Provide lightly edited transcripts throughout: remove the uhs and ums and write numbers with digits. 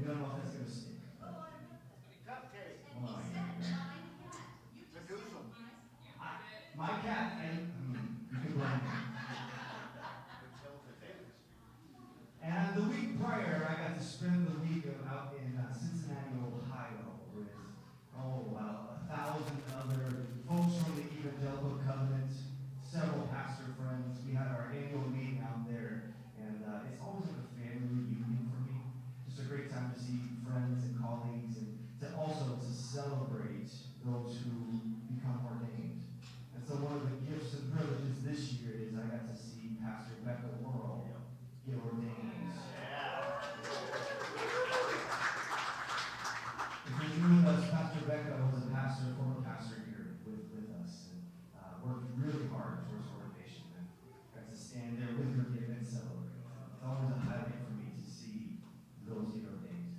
We don't know if that's gonna stick. Cupcake. Oh, yeah. Seduce 'em. My cat, you can blame me. Until today. And the week prior, I got to spend the week out in Cincinnati, Ohio, with, about 1,000 other folks from the Evangelical Covenant, several pastor friends. We had our annual meeting out there, and it's always like a family reunion for me. Just a great time to see friends and colleagues, and to celebrate those who become ordained. And so one of the gifts and privileges this year is I got to see Pastor Becca Worrell get ordained. If you're new with us, Pastor Becca was a former pastor here with us, and worked really hard towards ordination, and got to stand there with her gift and celebrate. It's always a highlight for me to see those get ordained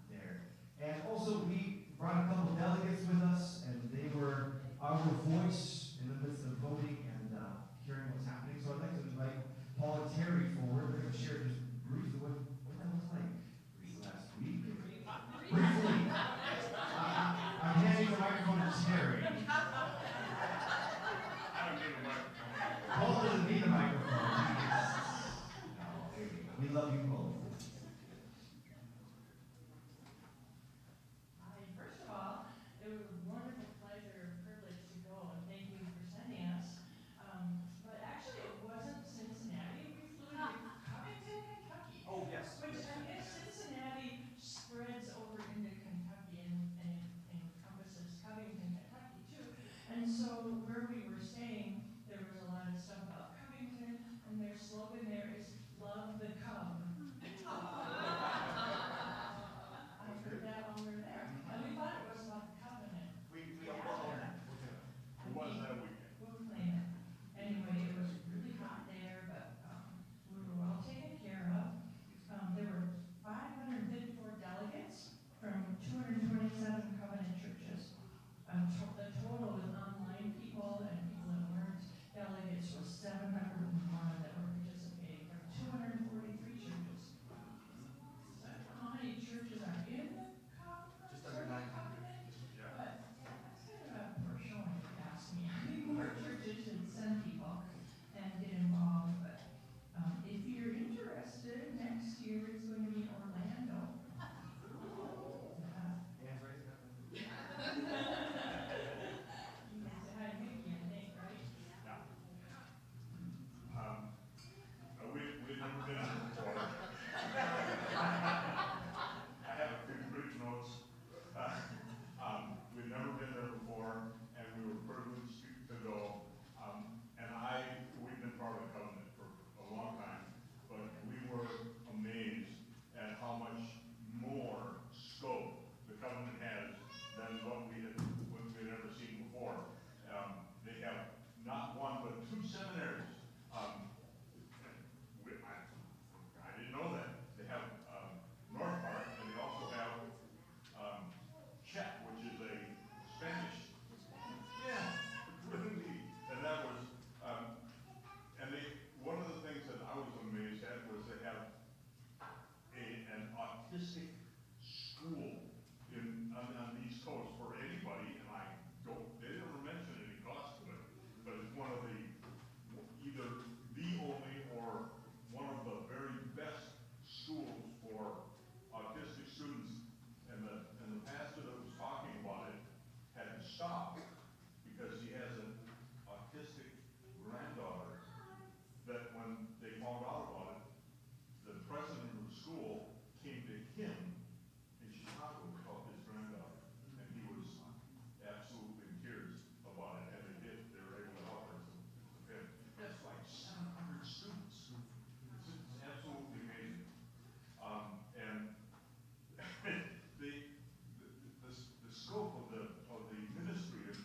there. And also, we brought a couple delegates with us, and they were our voice in the midst of voting and hearing what's happening. So I'd like to invite Paul and Terry forward. They're going to share just briefly what that was like last week. Briefly. I'm handing the microphone to Terry. I don't need a microphone. Paul doesn't need a microphone. No, there you go. We love you both. First of all, it was a wonderful pleasure and privilege to go, and thank you for sending us. But actually, it wasn't Cincinnati. We flew to Covington, Kentucky. Oh, yes. Which I guess Cincinnati spreads over into Kentucky and encompasses Covington, Kentucky too. And so where we were staying, there was a lot of stuff about Covington, and their slogan there is "Love the Cub." I heard that while we were there, and we thought it was about the covenant. We don't know that. It was that weekend. We'll claim it. Anyway, it was really hot there, but we were well taken care of. There were 554 delegates from 227 covenant churches. The total with online people and people that weren't delegates was 701 that were participating from 243 churches. So how many churches are in the covenant? Just under 900. Yeah. But that's kind of a poor showing, if you ask me. I think more churches should send people and get involved. But if you're interested, next year it's going to be in Orlando. Hands raised. You can say hi to Mickey, I think, right? Yeah. We've never been there before. I have a few brief notes. We've never been there before, and we were privileged to go. We've been part of the covenant for a long time, but we were amazed at how much more scope the covenant has than what we had ever seen before. They have not one but two seminaries. I didn't know that. They have North Park, and they also have Czech, which is a Spanish. Yeah, it's really neat. And that was, one of the things that I was amazed at was they have an autistic school on the East Coast for anybody, and they never mention any cost to it, but it's one of either the only or one of the very best schools for autistic students. And the pastor that was talking about it had to stop because he has an autistic granddaughter that when they found out about it, the president of the school came to him in Chicago to help his granddaughter. And he was absolutely in tears about it, and they were able to help her. That's like 700 students. It's absolutely amazing. And the scope of the ministry of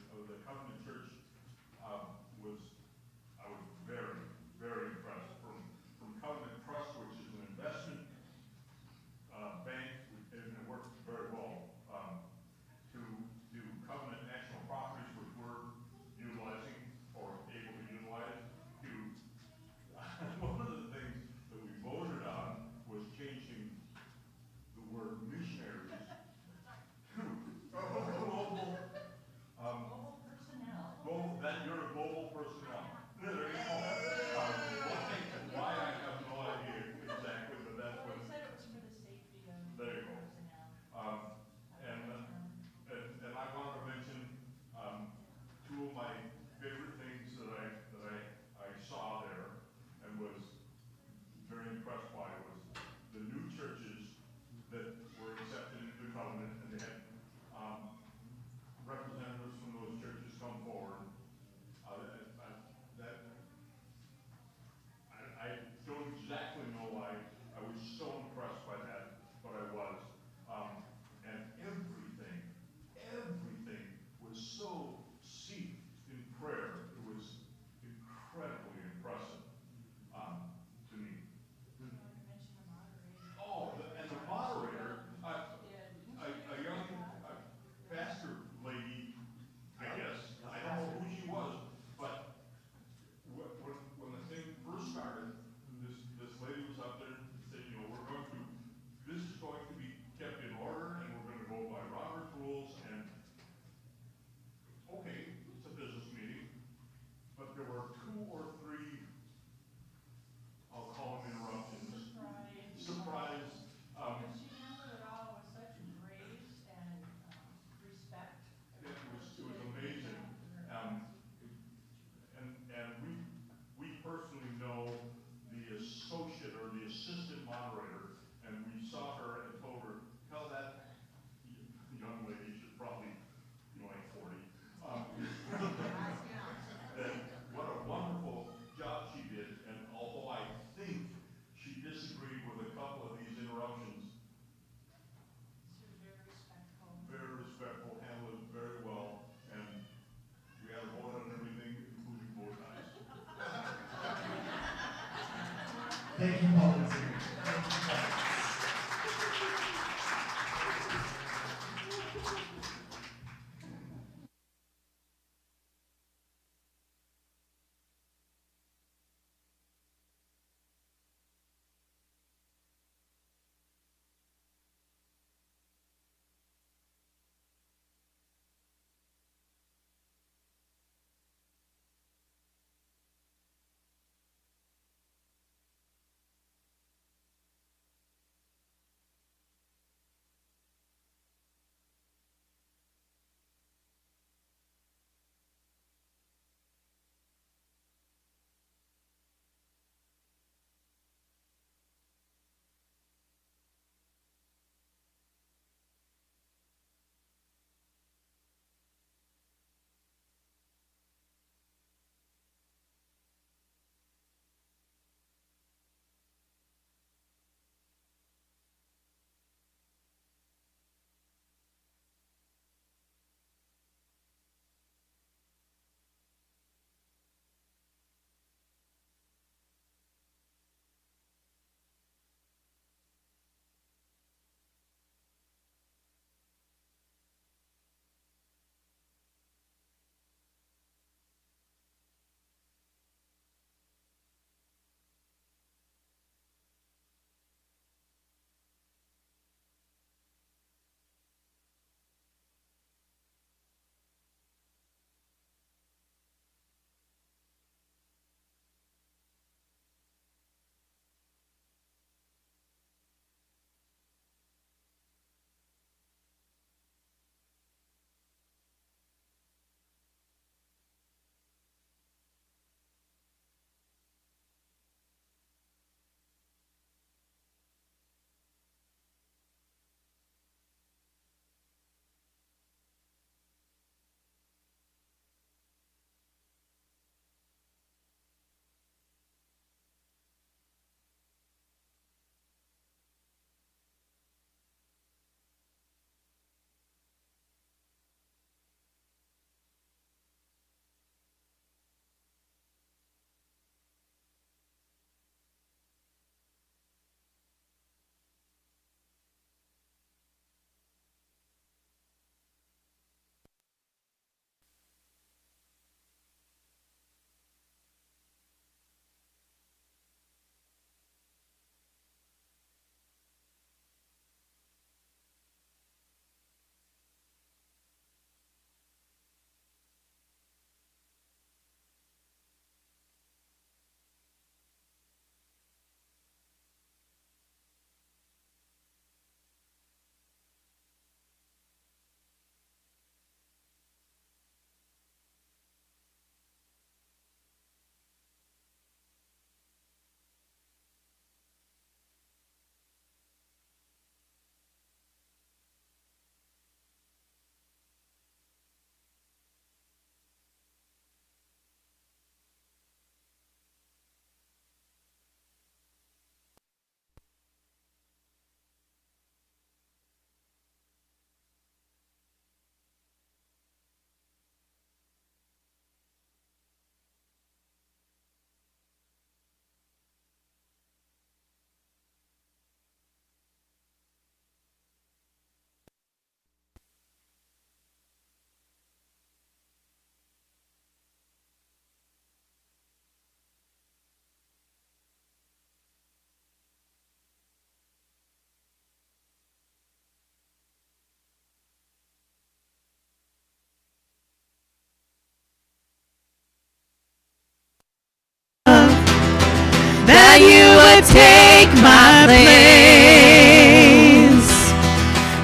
would take my place,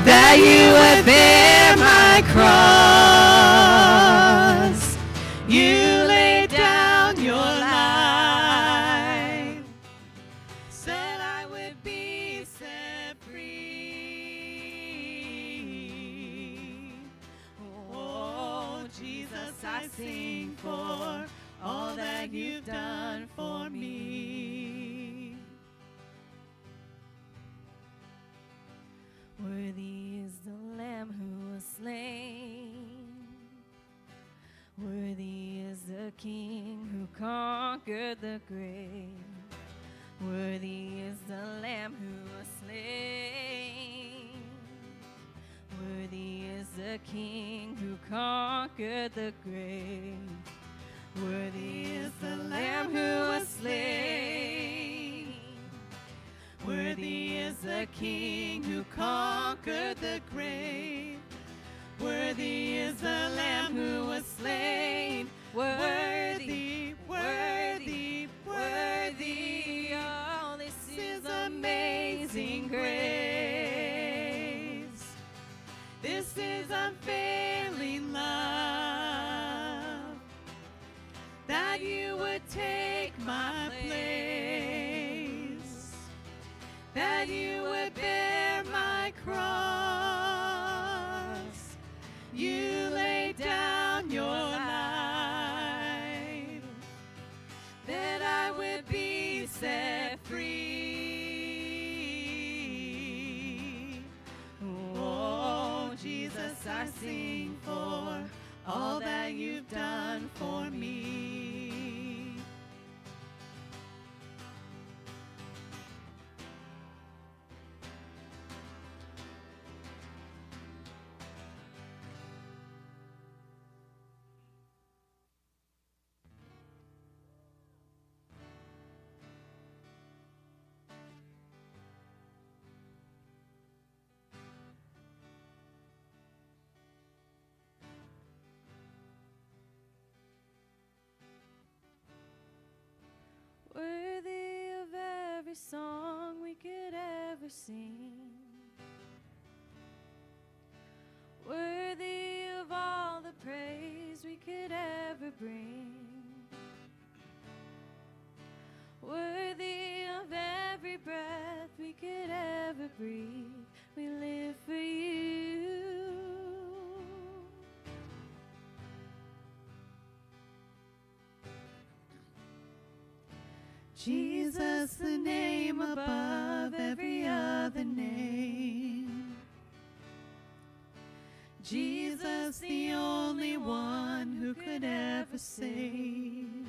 that you would bear my cross. You laid down your life, said I would be set free. Oh, Jesus, I sing for all that you've done for me. Worthy is the Lamb who was slain. Worthy is the King who conquered the grave. Worthy is the Lamb who was slain. Worthy is the King who conquered the grave. Worthy is the Lamb who was slain. Worthy is the King who conquered the grave. Worthy is the Lamb who was slain. Worthy, worthy, worthy. Oh, this is amazing grace. This is unfailing love, that you would take my place, that you would bear my cross. You laid down your life, that I would be set free. Oh, Jesus, I sing for all that you've done for me. Worthy of every song we could ever sing, worthy of all the praise we could ever bring, worthy of every breath we could ever breathe. We live for you. Jesus, the name above every other name. Jesus, the only one who could ever save.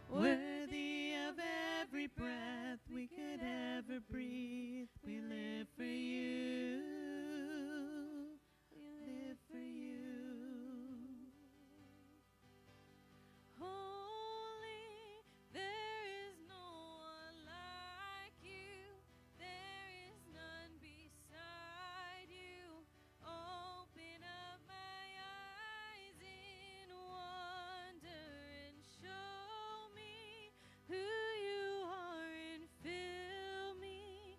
Worthy of every breath we could ever breathe. We live for you. We live for you. There is no one like you. There is none beside you. Open up my eyes in wonder and show me who you are and fill me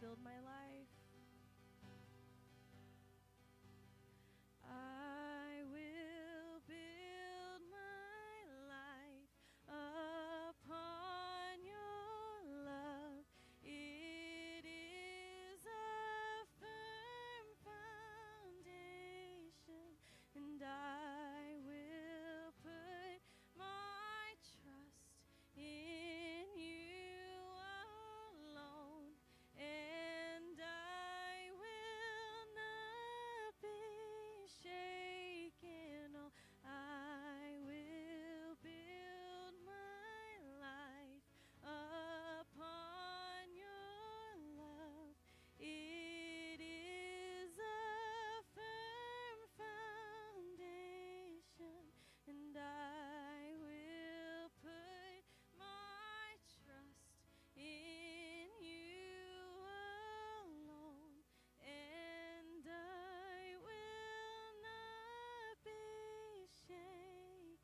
build my life. I will build my life upon your love. It is a firm foundation, and I will put my trust in you alone, and I will not be shaken. Oh, I will build my life upon your love. It is a firm foundation, and I will put my trust in you alone, and I will not be shaken.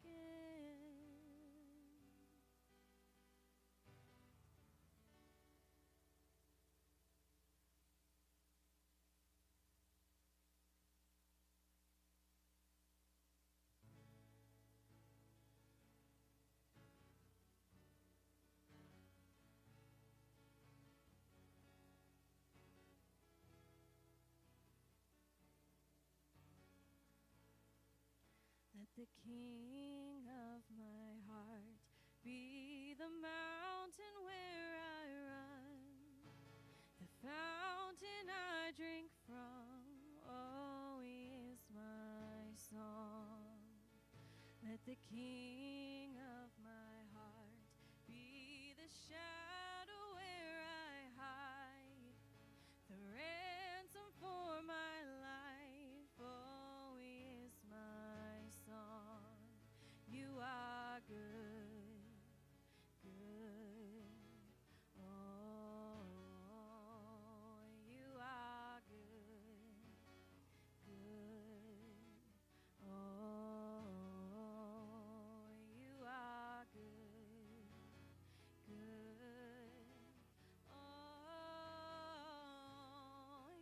Let the King of my heart be the mountain where I run, the fountain I drink from. Oh, he is my song. Let the King of my heart be the shadow where I hide, the ransom for my life. Oh, he is my song. You are good, good. Oh, you are good, good. Oh, you are good, good. Oh,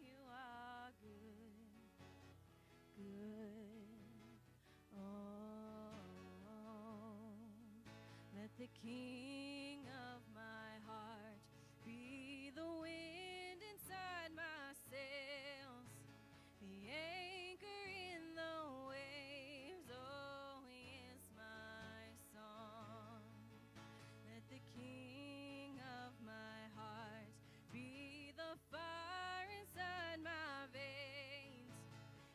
you are good, good. Oh, let the King of my heart be the wind inside my sails, the anchor in the waves. Oh, he is my song. Let the King of my heart be the fire inside my veins,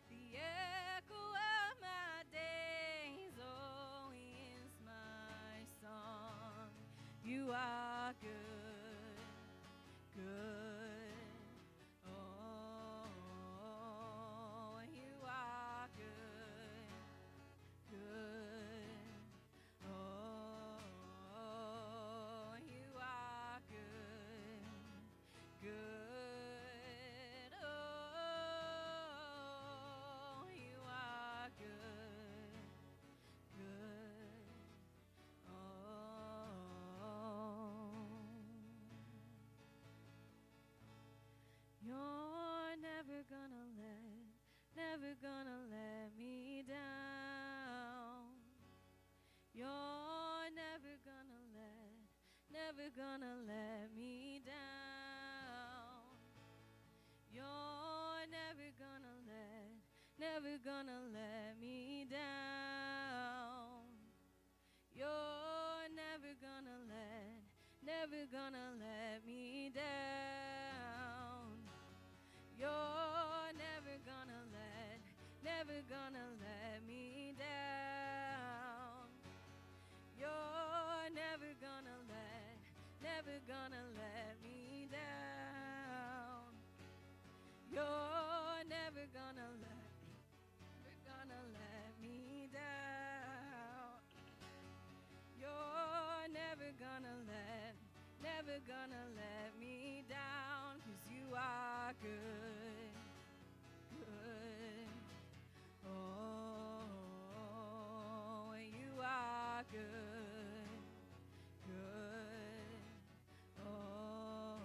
the echo of my days. Oh, he is my song. You are good, good. Oh, you are good, good. Oh, you are good, good. Oh, you are good, good. Oh, you're never gonna let me down. You're never gonna let me down. You're never gonna let me down. You're never gonna let me down. You're never gonna let me down. You're never gonna let me down. You're never gonna let me down. You're never gonna let me down, 'cause you are good, good. Oh, you are good, good. Oh,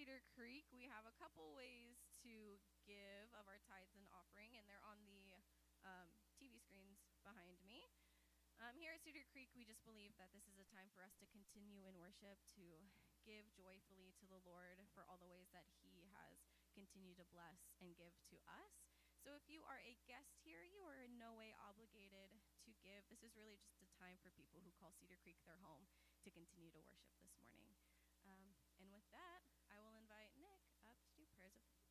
Cedar Creek, we have a couple ways to give of our tithes and offering, and they're on the TV screens behind me. Here at Cedar Creek, we just believe that this is a time for us to continue in worship, to give joyfully to the Lord for all the ways that He has continued to bless and give to us. So if you are a guest here, you are in no way obligated to give. This is really just a time for people who call Cedar Creek their home to continue to worship this morning. And with that, I will invite Nick up to do prayers of the people.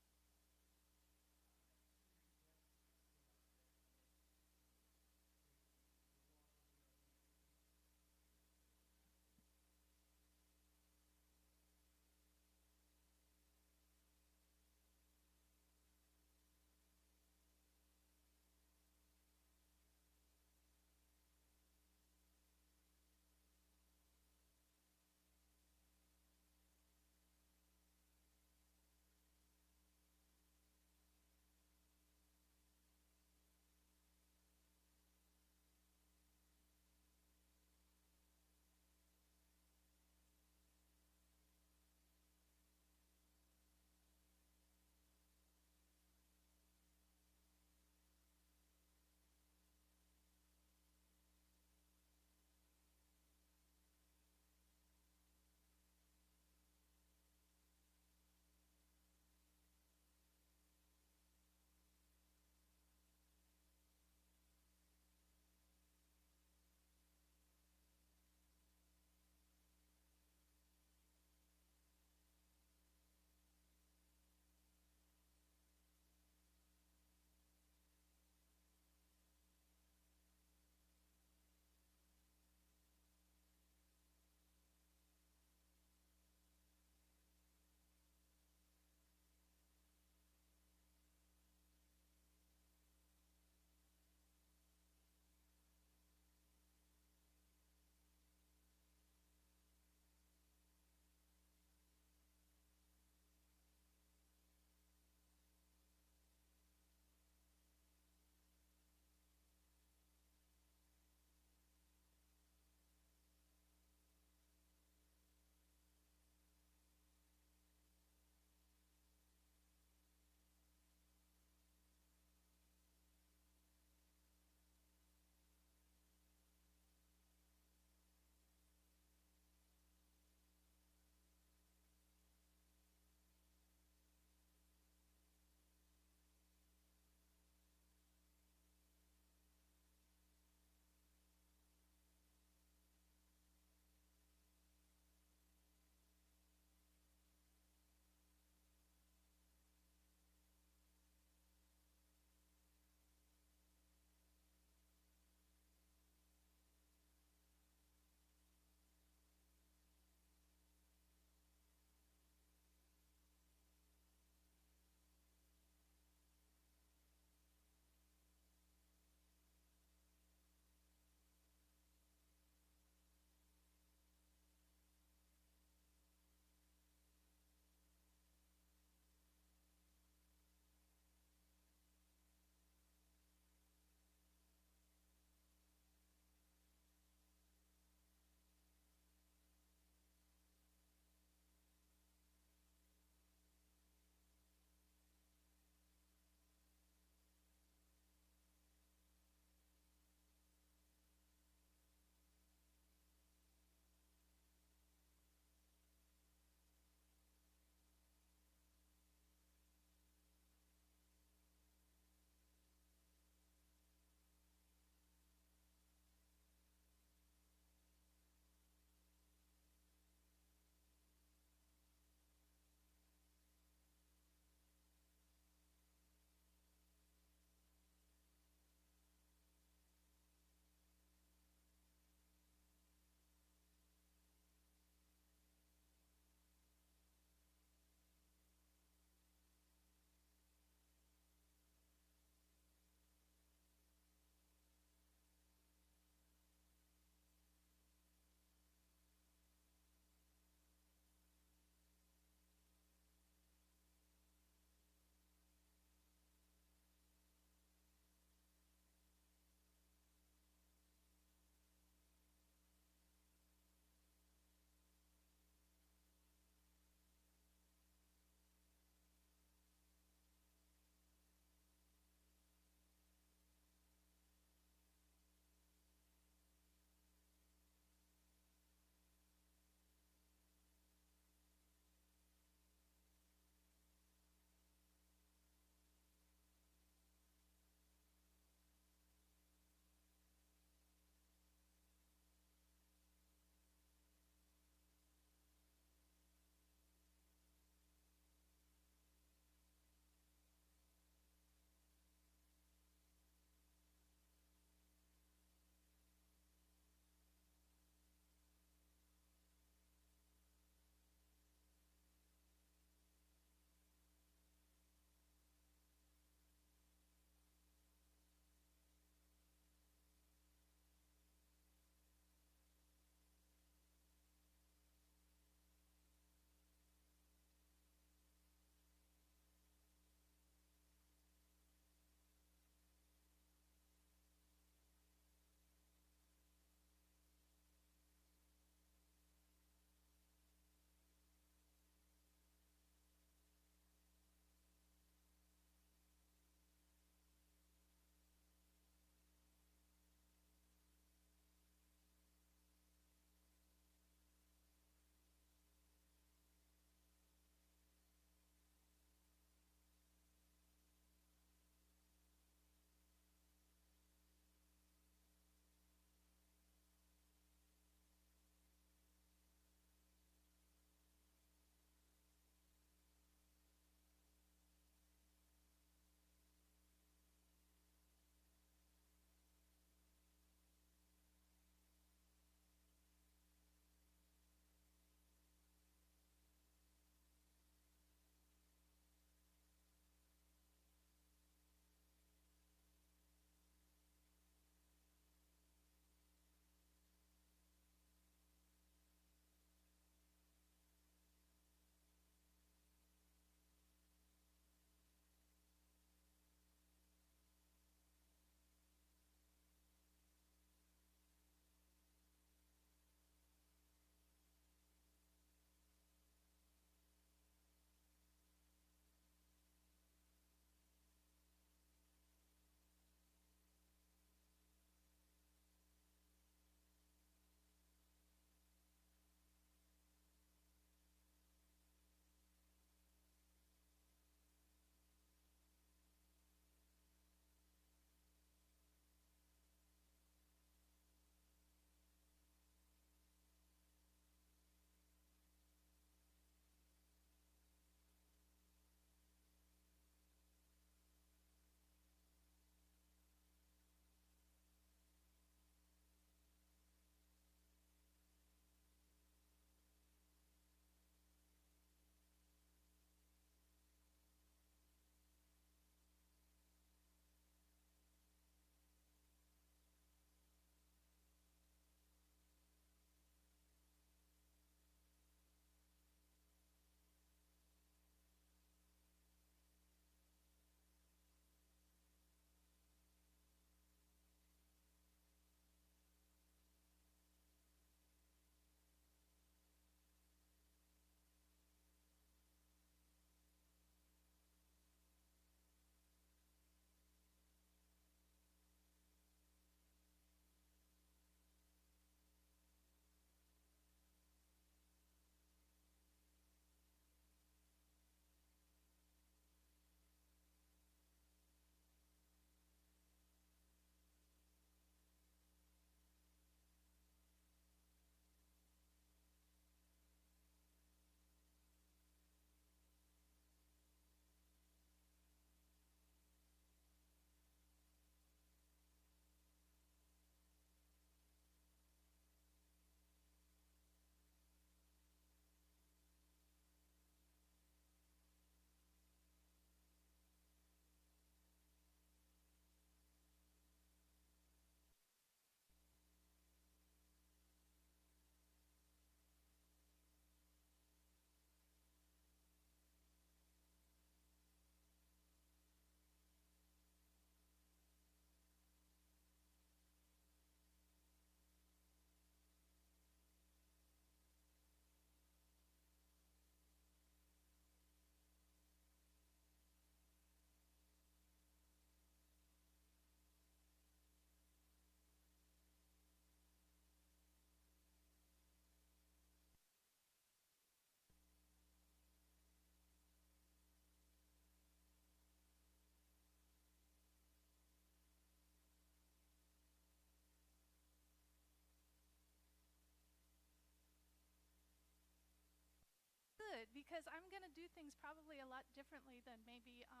because I'm going to do things probably a lot differently than maybe a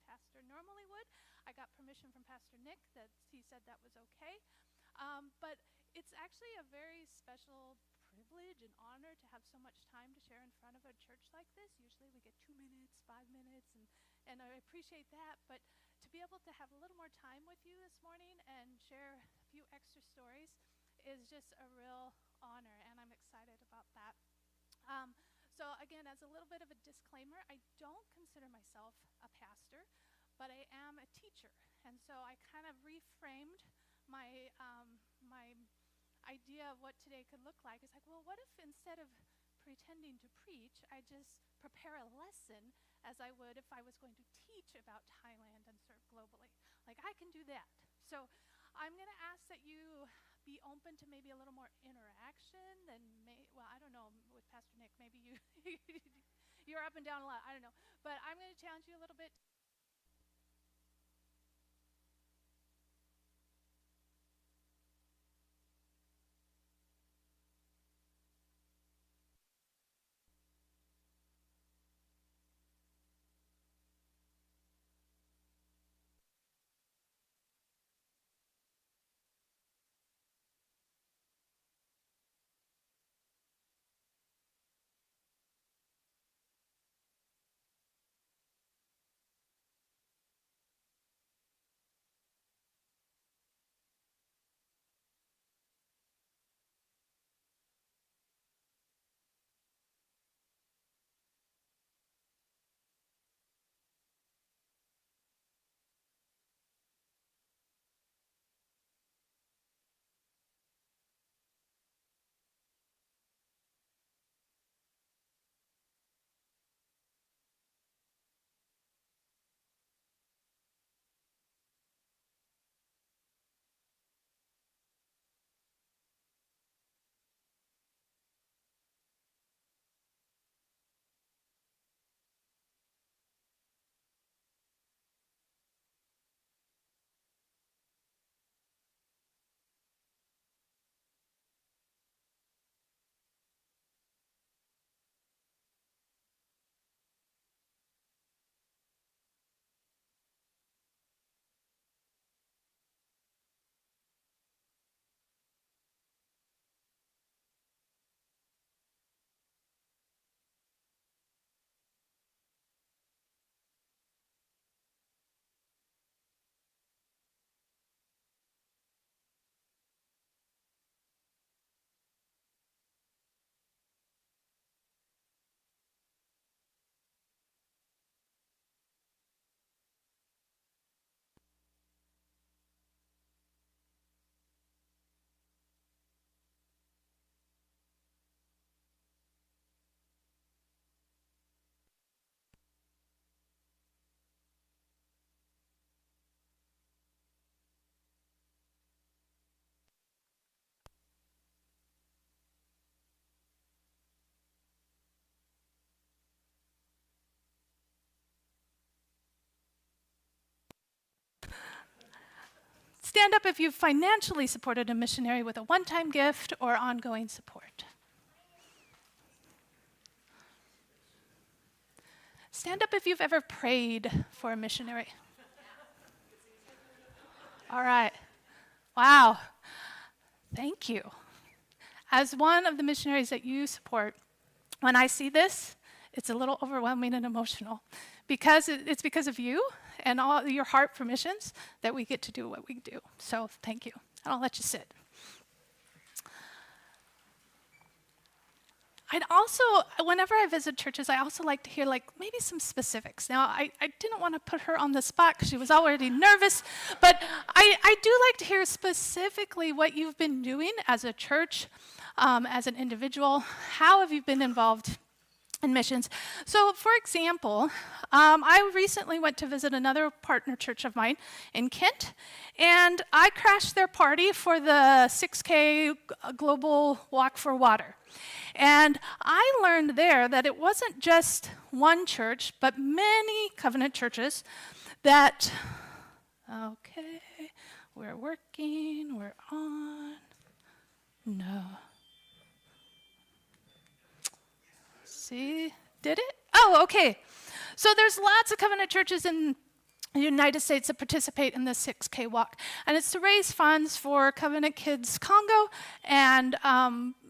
pastor normally would. I got permission from Pastor Nick that he said that was okay. But it's actually a very special privilege and honor to have so much time to share in front of a church like this. Usually we get 2 minutes, 5 minutes, and I appreciate that. But to be able to have a little more time with you this morning and share a few extra stories is just a real honor, and I'm excited about that. So again, as a little bit of a disclaimer, I don't consider myself a pastor, but I am a teacher. And so I kind of reframed my idea of what today could look like. It's like, well, what if instead of pretending to preach, I just prepare a lesson as I would if I was going to teach about Thailand and serve globally. Like, I can do that. So I'm going to ask that you be open to maybe a little more interaction than, well, I don't know, with Pastor Nick, maybe you're up and down a lot, I don't know. But I'm going to challenge you a little bit. Stand up if you've financially supported a missionary with a one-time gift or ongoing support. Stand up if you've ever prayed for a missionary. All right. Wow. Thank you. As one of the missionaries that you support, when I see this, it's a little overwhelming and emotional because it's because of you and all your heart for missions that we get to do what we do. So thank you. And I'll let you sit. I'd also, whenever I visit churches, I also like to hear maybe some specifics. Now, I didn't want to put her on the spot because she was already nervous, but I do like to hear specifically what you've been doing as a church, as an individual. How have you been involved in missions? So, for example, I recently went to visit another partner church of mine in Kent, and I crashed their party for the 6K Global Walk for Water. And I learned there that it wasn't just one church, but many covenant churches that, okay, we're working, we're on, no. See, Did it? Oh, okay. So there's lots of covenant churches in the United States that participate in the 6K walk. And it's to raise funds for Covenant Kids Congo and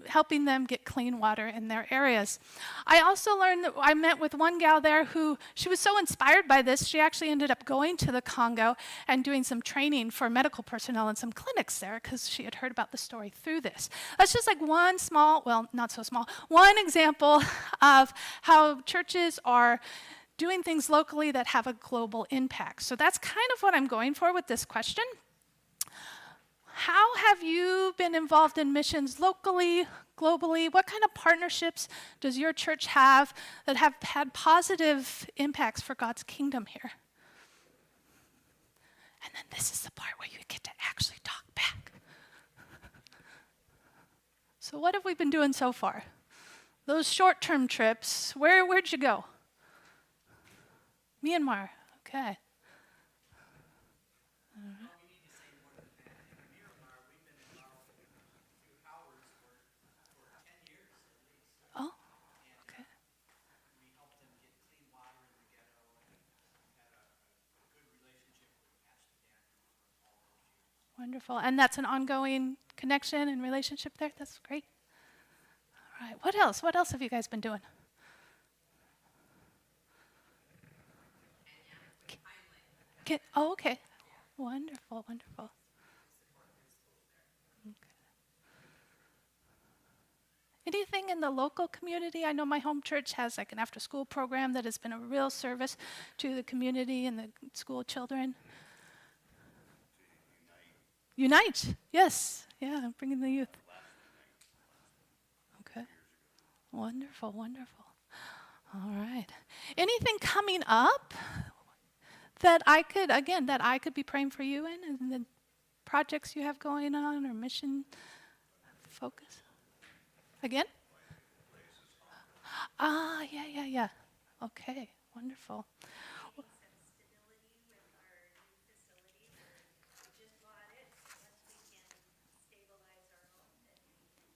helping them get clean water in their areas. I also learned that I met with one gal there who, she was so inspired by this, she actually ended up going to the Congo and doing some training for medical personnel in some clinics there because she had heard about the story through this. That's just like one small, well, not so small, one example of how churches are doing things locally that have a global impact. So that's kind of what I'm going for with this question. How have you been involved in missions locally, globally? What kind of partnerships does your church have that have had positive impacts for God's kingdom here? And then this is the part where you get to actually talk back. So what have we been doing so far? Those short-term trips, where'd you go? Myanmar, okay. Oh, okay. Wonderful. And that's an ongoing connection and relationship there? That's great. All right. What else? What else have you guys been doing? Oh, okay. Wonderful, wonderful. Okay. Anything in the local community? I know my home church has like an after-school program that has been a real service to the community and the school children. Unite, yes. Yeah, bringing the youth. Okay. Wonderful, wonderful. All right. Anything coming up that I could be praying for you in, and the projects you have going on or mission focus? Again? Yeah. Okay, wonderful.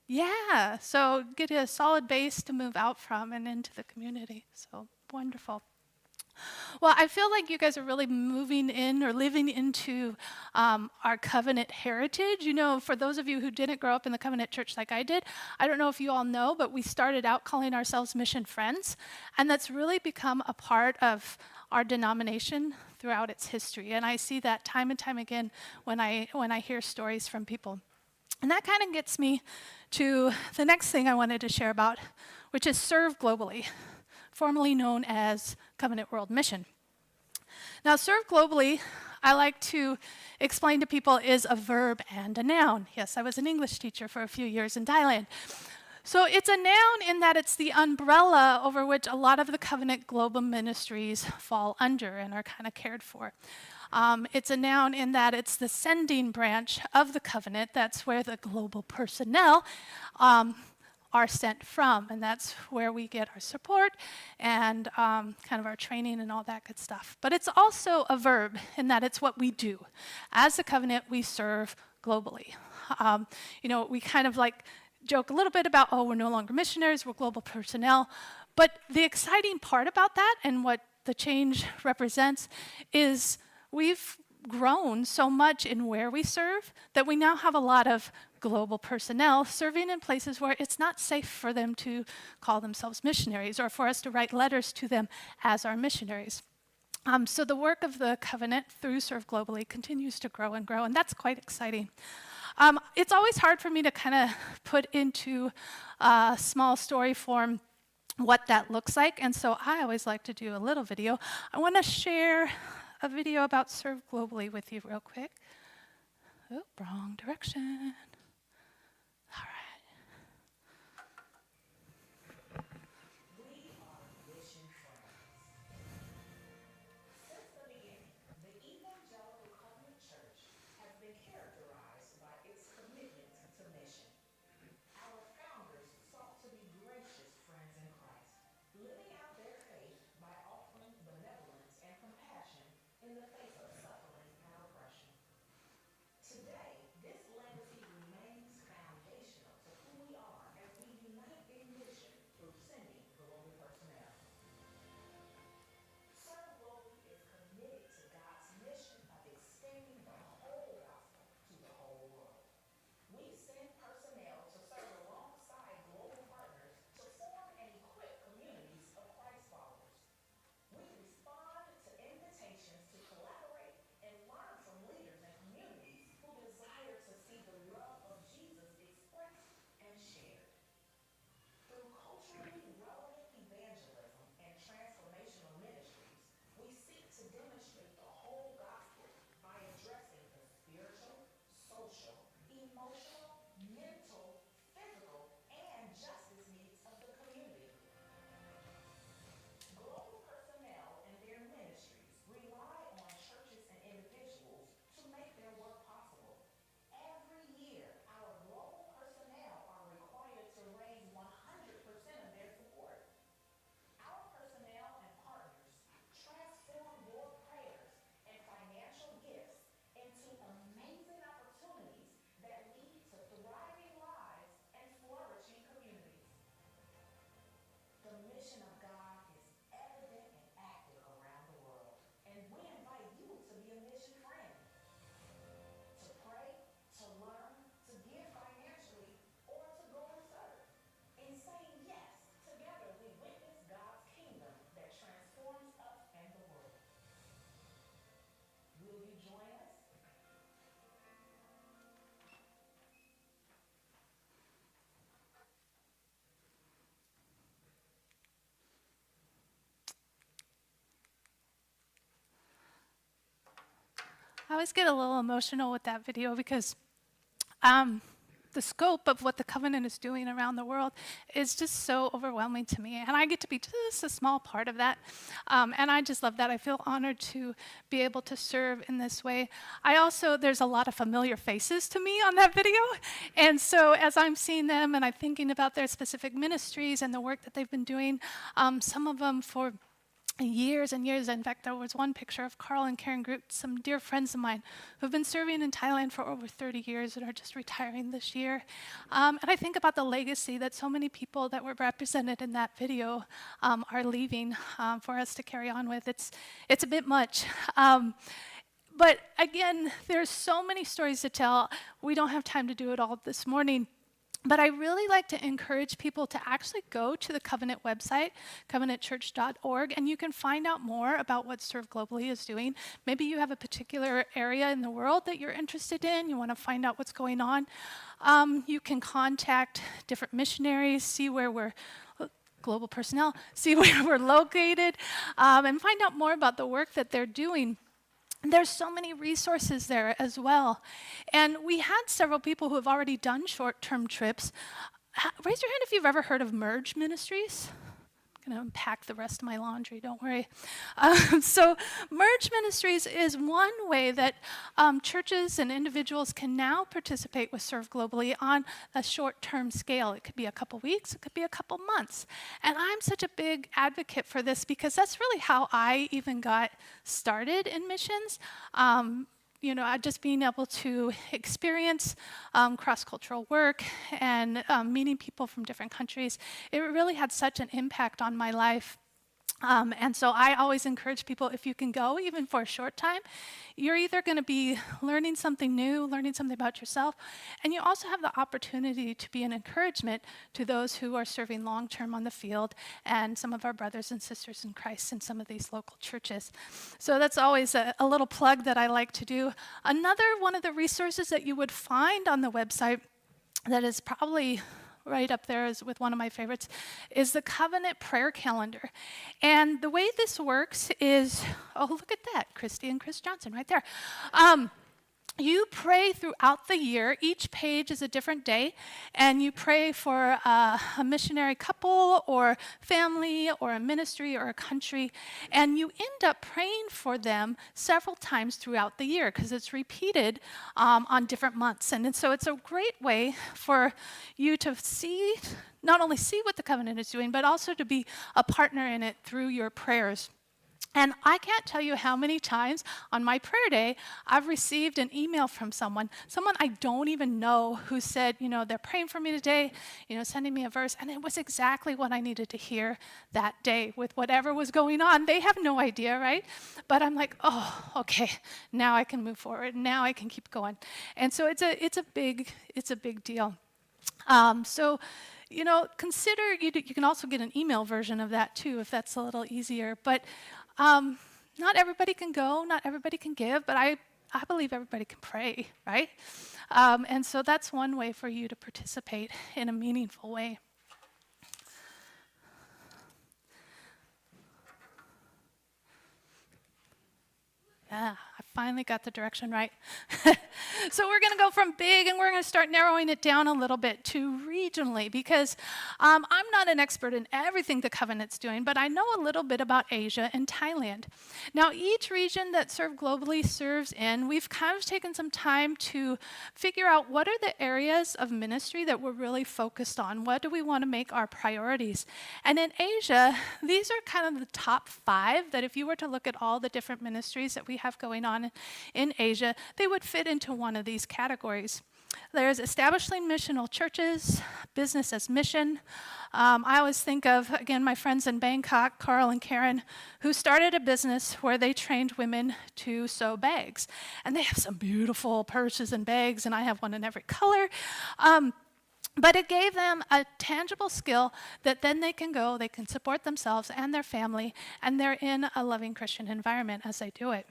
Yeah, so get a solid base to move out from and into the community. So wonderful. Well, I feel like you guys are really moving in or living into our covenant heritage. You know, for those of you who didn't grow up in the covenant church like I did, I don't know if you all know, but we started out calling ourselves Mission Friends, and that's really become a part of our denomination throughout its history. And I see that time and time again when I hear stories from people. And that kind of gets me to the next thing I wanted to share about, which is serve globally, formerly known as Covenant World Mission. Now, serve globally, I like to explain to people, is a verb and a noun. Yes, I was an English teacher for a few years in Thailand. So it's a noun in that it's the umbrella over which a lot of the Covenant Global ministries fall under and are kind of cared for. It's a noun in that it's the sending branch of the covenant. That's where the global personnel are sent from, and that's where we get our support and kind of our training and all that good stuff. But it's also a verb in that it's what we do. As a covenant, we serve globally. We kind of like joke a little bit about, we're no longer missionaries, we're global personnel. But the exciting part about that and what the change represents is we've grown so much in where we serve that we now have a lot of global personnel serving in places where it's not safe for them to call themselves missionaries or for us to write letters to them as our missionaries. So the work of the covenant through Serve Globally continues to grow, and that's quite exciting. It's always hard for me to kind of put into small story form what that looks like, and so I always like to do a little video. I want to share a video about Serve Globally with you real quick. Oh, wrong direction. All right. We are mission friends. Since the beginning, the Evangelical Covenant Church has been characterized by its commitment to mission. Our founders sought to be gracious friends in Christ, living out their faith by offering benevolence and compassion in the face of suffering and oppression. Today, this legacy remains I always get a little emotional with that video because the scope of what the covenant is doing around the world is just so overwhelming to me. And I get to be just a small part of that. And I just love that. I feel honored to be able to serve in this way. There's a lot of familiar faces to me on that video. And so as I'm seeing them and I'm thinking about their specific ministries and the work that they've been doing, some of them for years and years. In fact, there was one picture of Carl and Karen Groot, some dear friends of mine who've been serving in Thailand for over 30 years and are just retiring this year. And I think about the legacy that so many people that were represented in that video are leaving for us to carry on with. It's a bit much. But again, there's so many stories to tell. We don't have time to do it all this morning. But I really like to encourage people to actually go to the Covenant website, covenantchurch.org, and you can find out more about what Serve Globally is doing. Maybe you have a particular area in the world that you're interested in, you want to find out what's going on. You can contact different missionaries, see where we're global personnel, see where we're located, and find out more about the work that they're doing. There's so many resources there as well. And we had several people who have already done short-term trips. Raise your hand if you've ever heard of Merge Ministries. I'm going to unpack the rest of my laundry, don't worry. So Merge Ministries is one way that churches and individuals can now participate with Serve Globally on a short-term scale. It could be a couple weeks, it could be a couple months. And I'm such a big advocate for this because that's really how I even got started in missions. Just being able to experience cross-cultural work and meeting people from different countries, it really had such an impact on my life. And so I always encourage people, if you can go, even for a short time, you're either going to be learning something new, learning something about yourself, and you also have the opportunity to be an encouragement to those who are serving long-term on the field and some of our brothers and sisters in Christ in some of these local churches. So that's always a little plug that I like to do. Another one of the resources that you would find on the website that is probably right up there is with one of my favorites, is the Covenant Prayer Calendar. And the way this works is, oh, look at that, Kristi and Chris Johnson right there. You pray throughout the year. Each page is a different day, and you pray for a missionary couple or family or a ministry or a country, and you end up praying for them several times throughout the year because it's repeated on different months. And so it's a great way for you to not only see what the covenant is doing, but also to be a partner in it through your prayers. And I can't tell you how many times on my prayer day I've received an email from someone I don't even know, who said, they're praying for me today, sending me a verse, and it was exactly what I needed to hear that day with whatever was going on. They have no idea, right? But I'm like, oh, okay, now I can move forward. Now I can keep going. And so it's a big deal. Consider, you can also get an email version of that too, if that's a little easier. But not everybody can go, not everybody can give, but I believe everybody can pray, right? And so that's one way for you to participate in a meaningful way. Yeah, I finally got the direction right. So we're going to go from big and we're going to start narrowing it down a little bit to regionally, because I'm not an expert in everything the Covenant's doing, but I know a little bit about Asia and Thailand. Now, each region that Serve Globally serves in, we've kind of taken some time to figure out what are the areas of ministry that we're really focused on. What do we want to make our priorities? And in Asia, these are kind of the top 5 that if you were to look at all the different ministries that we have going on in Asia, they would fit into one of these categories. There's establishing missional churches, business as mission. I always think of, again, my friends in Bangkok, Carl and Karen, who started a business where they trained women to sew bags. And they have some beautiful purses and bags, and I have one in every color. But it gave them a tangible skill that then they can support themselves and their family, and they're in a loving Christian environment as they do it.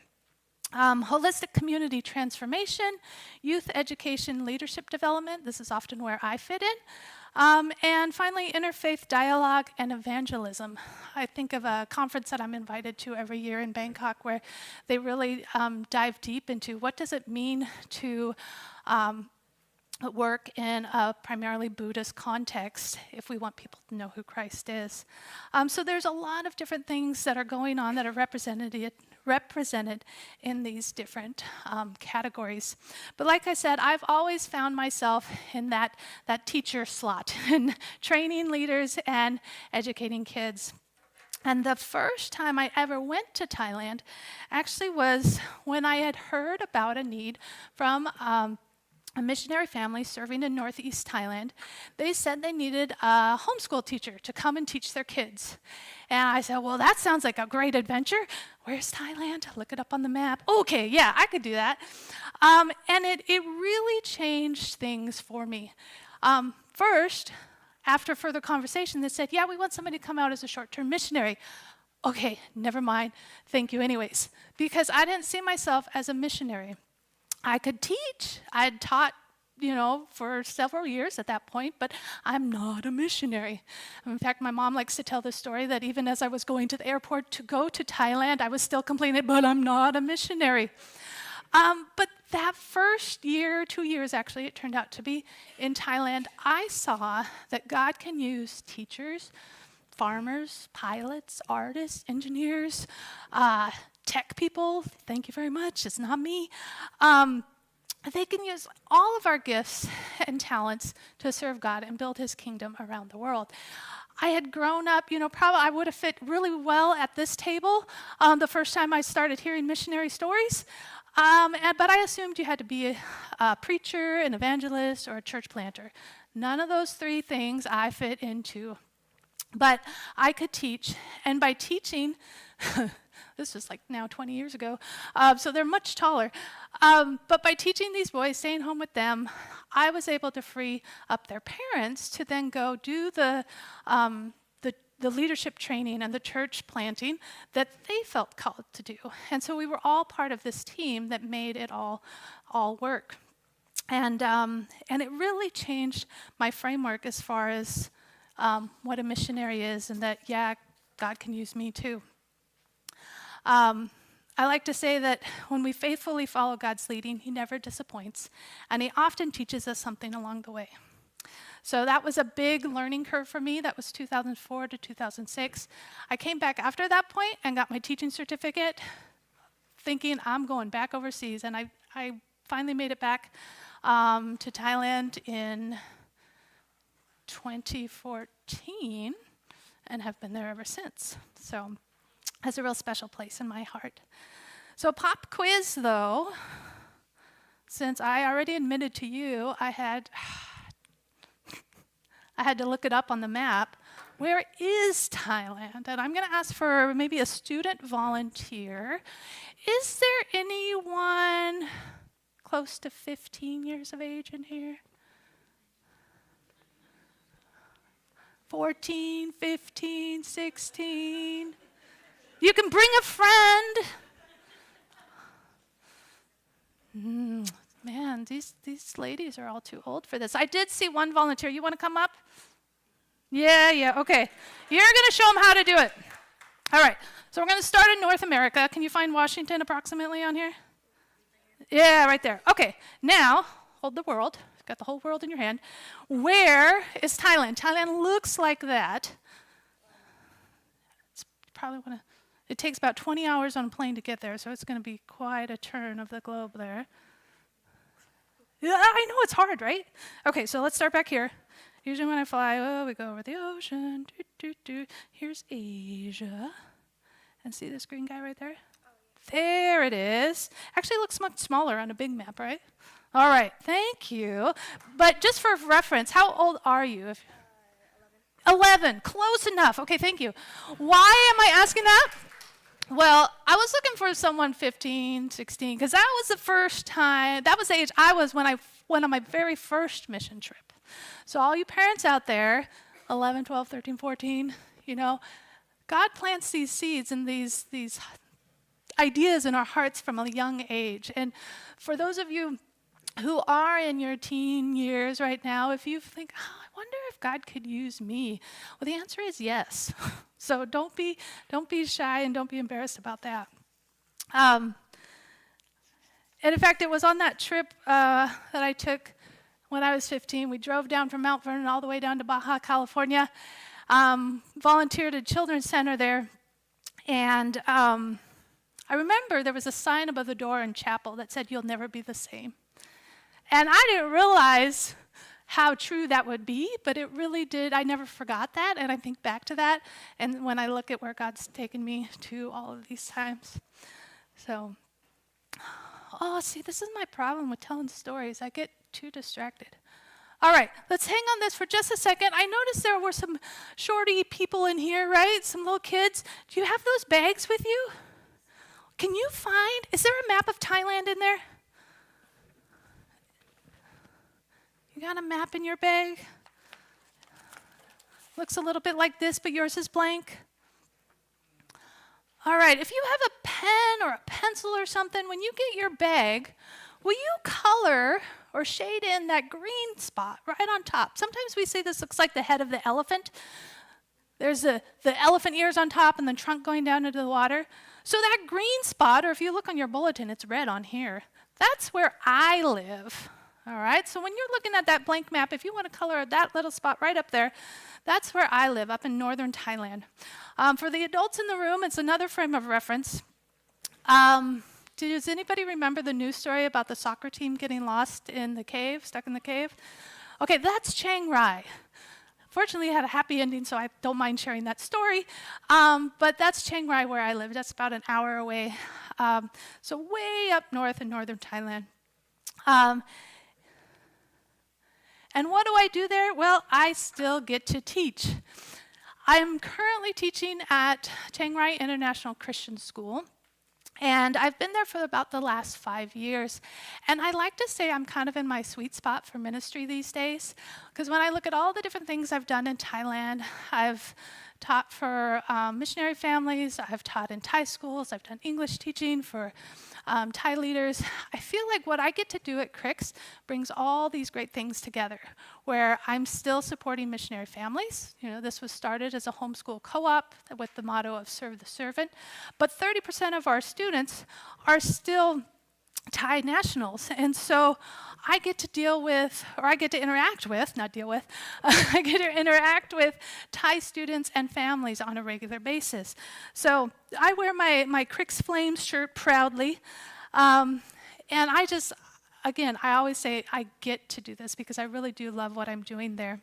Holistic community transformation, youth education, leadership development. This is often where I fit in. And finally, interfaith dialogue and evangelism. I think of a conference that I'm invited to every year in Bangkok where they really dive deep into what does it mean to work in a primarily Buddhist context if we want people to know who Christ is. So there's a lot of different things that are going on that are represented in these different categories. But like I said, I've always found myself in that teacher slot, in training leaders and educating kids. And the first time I ever went to Thailand actually was when I had heard about a need from a missionary family serving in northeast Thailand. They said they needed a homeschool teacher to come and teach their kids. And I said, well, that sounds like a great adventure. Where's Thailand? Look it up on the map. Okay, yeah, I could do that. And it really changed things for me. First, after further conversation, they said, yeah, we want somebody to come out as a short-term missionary. Okay, never mind. Thank you anyways. Because I didn't see myself as a missionary. I could teach. I had taught, for several years at that point, but I'm not a missionary. In fact, my mom likes to tell the story that even as I was going to the airport to go to Thailand, I was still complaining, but I'm not a missionary. But that first year, 2 years actually, it turned out to be, in Thailand, I saw that God can use teachers, farmers, pilots, artists, engineers, tech people, thank you very much, it's not me. They can use all of our gifts and talents to serve God and build his kingdom around the world. I had grown up, probably I would have fit really well at this table the first time I started hearing missionary stories. But I assumed you had to be a preacher, an evangelist, or a church planter. None of those three things I fit into. But I could teach, and by teaching, this was like now 20 years ago, so they're much taller. But by teaching these boys, staying home with them, I was able to free up their parents to then go do the leadership training and the church planting that they felt called to do. And so we were all part of this team that made it all work. And it really changed my framework as far as what a missionary is, and that, yeah, God can use me too. I like to say that when we faithfully follow God's leading, he never disappoints, and he often teaches us something along the way. So that was a big learning curve for me. That was 2004 to 2006. I came back after that point and got my teaching certificate, thinking I'm going back overseas, and I finally made it back to Thailand in 2014 and have been there ever since. So has a real special place in my heart. So pop quiz, though, since I already admitted to you, I had to look it up on the map. Where is Thailand? And I'm going to ask for maybe a student volunteer. Is there anyone close to 15 years of age in here? 14, 15, 16. You can bring a friend. Man, these ladies are all too old for this. I did see one volunteer. You want to come up? Yeah, okay. You're going to show them how to do it. All right, so we're going to start in North America. Can you find Washington approximately on here? Yeah, right there. Okay, now, hold the world. You've got the whole world in your hand. Where is Thailand? Thailand looks like that. It's probably it takes about 20 hours on a plane to get there, so it's going to be quite a turn of the globe there. Yeah, I know it's hard, right? Okay, so let's start back here. Usually when I fly, we go over the ocean. Here's Asia. And see this green guy right there? There it is. Actually, it looks much smaller on a big map, right? All right, thank you. But just for reference, how old are you? 11, close enough. Okay, thank you. Why am I asking that? Well, I was looking for someone 15, 16, because that was the first time, that was the age I was when I went on my very first mission trip. So all you parents out there, 11, 12, 13, 14, God plants these seeds in these ideas in our hearts from a young age. And for those of you who are in your teen years right now, if you think, oh, I wonder if God could use me, well, the answer is yes. So don't be shy and don't be embarrassed about that. And in fact, it was on that trip that I took when I was 15. We drove down from Mount Vernon all the way down to Baja California, volunteered at a children's center there, and I remember there was a sign above the door in chapel that said, "You'll never be the same." And I didn't realize how true that would be, but it really did. I never forgot that, and I think back to that, and when I look at where God's taken me to all of these times. So, see, this is my problem with telling stories. I get too distracted. All right, let's hang on this for just a second. I noticed there were some shorty people in here, right? Some little kids. Do you have those bags with you? Can you find, is there a map of Thailand in there? You got a map in your bag? Looks a little bit like this, but yours is blank. All right, if you have a pen or a pencil or something, when you get your bag, will you color or shade in that green spot right on top? Sometimes we say this looks like the head of the elephant. There's the elephant ears on top and the trunk going down into the water. So that green spot, or if you look on your bulletin, it's red on here. That's where I live. All right, so when you're looking at that blank map, if you want to color that little spot right up there, that's where I live, up in northern Thailand. For the adults in the room, it's another frame of reference. Does anybody remember the news story about the soccer team getting lost in the cave, stuck in the cave? Okay, that's Chiang Rai. Fortunately, it had a happy ending, so I don't mind sharing that story. But that's Chiang Rai where I live. That's about an hour away. So way up north in northern Thailand. And what do I do there? Well, I still get to teach. I'm currently teaching at Chiang Rai International Christian School. And I've been there for about the last 5 years. And I like to say I'm kind of in my sweet spot for ministry these days. Because when I look at all the different things I've done in Thailand, I've taught for missionary families, I've taught in Thai schools, I've done English teaching for Thai leaders. I feel like what I get to do at Crix brings all these great things together, where I'm still supporting missionary families. You know, this was started as a homeschool co-op with the motto of serve the servant, but 30% of our students are still Thai nationals, and so I get to deal with, or I get to interact with, not deal with, I get to interact with Thai students and families on a regular basis. So I wear my Crix Flames shirt proudly, and I just, again, I always say I get to do this because I really do love what I'm doing there.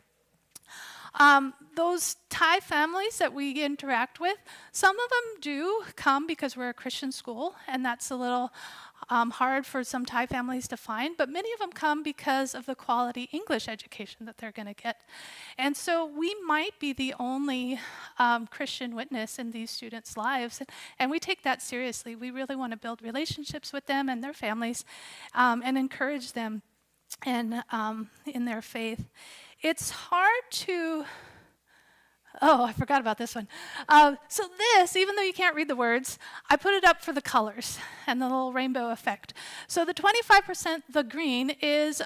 Those Thai families that we interact with, some of them do come because we're a Christian school, and that's a little hard for some Thai families to find, but many of them come because of the quality English education that they're going to get. And so we might be the only Christian witness in these students' lives, and we take that seriously. We really want to build relationships with them and their families and encourage them in their faith. It's hard to, I forgot about this one. So this, even though you can't read the words, I put it up for the colors and the little rainbow effect. So the 25%, the green, is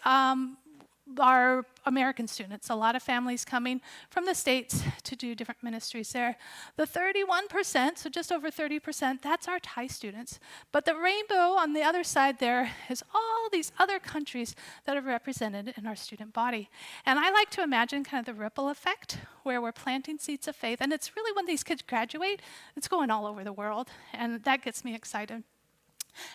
our American students, a lot of families coming from the States to do different ministries there. The 31%, so just over 30%, that's our Thai students. But the rainbow on the other side there is all these other countries that are represented in our student body. And I like to imagine kind of the ripple effect where we're planting seeds of faith. And it's really when these kids graduate, it's going all over the world. And that gets me excited.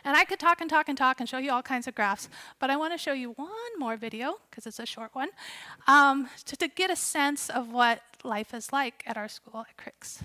And I could talk and talk and talk and show you all kinds of graphs, but I want to show you one more video, because it's a short one, to get a sense of what life is like at our school at Crix.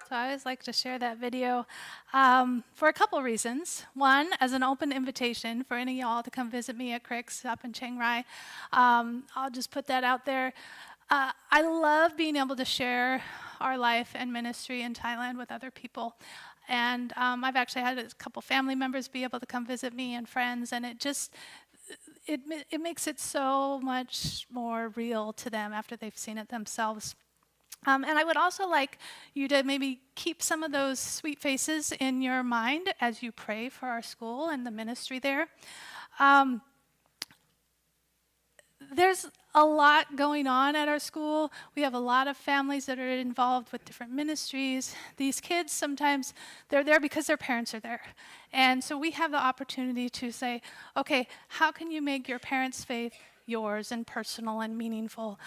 So I always like to share that video for a couple reasons. One, as an open invitation for any of y'all to come visit me at Crick's up in Chiang Rai. I'll just put that out there. I love being able to share our life and ministry in Thailand with other people. And I've actually had a couple family members be able to come visit me and friends, and it makes it so much more real to them after they've seen it themselves. And I would also like you to maybe keep some of those sweet faces in your mind as you pray for our school and the ministry there. There's a lot going on at our school. We have a lot of families that are involved with different ministries. These kids, sometimes they're there because their parents are there. And so we have the opportunity to say, okay, how can you make your parents' faith yours and personal and meaningful?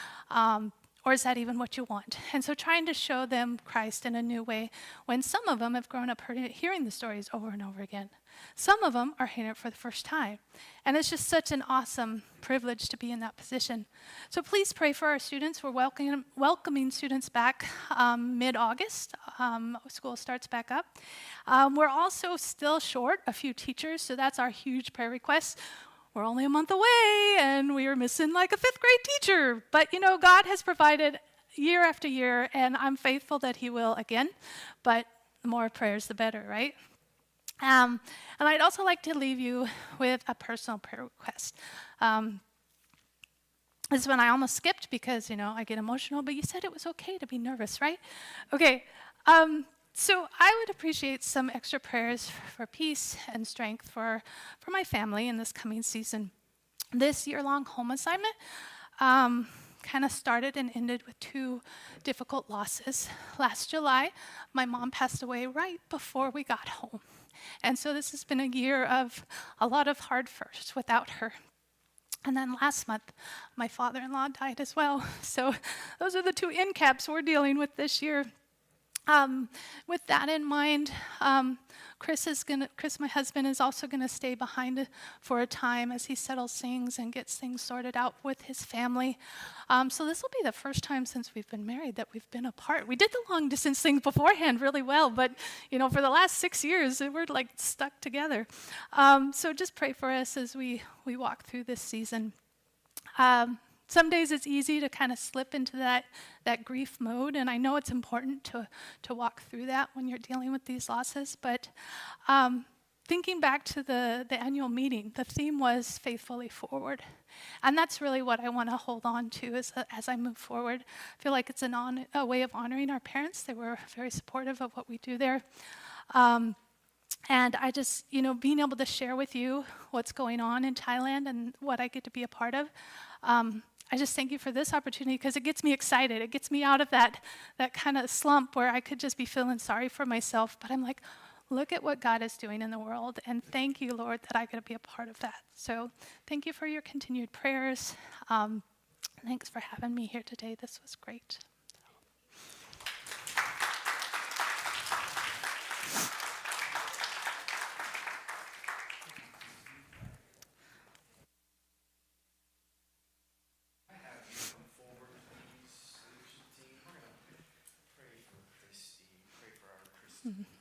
Or is that even what you want? And so trying to show them Christ in a new way when some of them have grown up hearing the stories over and over again. Some of them are hearing it for the first time. And it's just such an awesome privilege to be in that position. So please pray for our students. We're welcoming students back mid-August. School starts back up. We're also still short a few teachers, so that's our huge prayer request. We're only a month away, and we are missing like a 5th grade teacher. But, you know, God has provided year after year, and I'm faithful that he will again. But the more prayers, the better, right? And I'd also like to leave you with a personal prayer request. This is one I almost skipped because, you know, I get emotional, but you said it was okay to be nervous, right? Okay. So I would appreciate some extra prayers for peace and strength for my family in this coming season. This year-long home assignment kind of started and ended with 2 difficult losses. Last July, my mom passed away right before we got home. And so this has been a year of a lot of hard firsts without her. And then last month, my father-in-law died as well. So those are the 2 end caps we're dealing with this year. With that in mind, Chris, my husband, is also going to stay behind for a time as he settles things and gets things sorted out with his family. So this will be the first time since we've been married that we've been apart. We did the long distance thing beforehand really well, but you know, for the last 6 years, we're like stuck together. So just pray for us as we walk through this season. Some days it's easy to kind of slip into that grief mode, and I know it's important to walk through that when you're dealing with these losses. But thinking back to the annual meeting, the theme was faithfully forward. And that's really what I want to hold on to as I move forward. I feel like it's a way of honoring our parents. They were very supportive of what we do there. And I just, you know, being able to share with you what's going on in Thailand and what I get to be a part of, I just thank you for this opportunity because it gets me excited. It gets me out of that kind of slump where I could just be feeling sorry for myself. But I'm like, look at what God is doing in the world. And thank you, Lord, that I get to be a part of that. So thank you for your continued prayers. Thanks for having me here today. This was great. I have you come forward, please, leadership team. We're going to pray for Kristi, pray for our Kristi.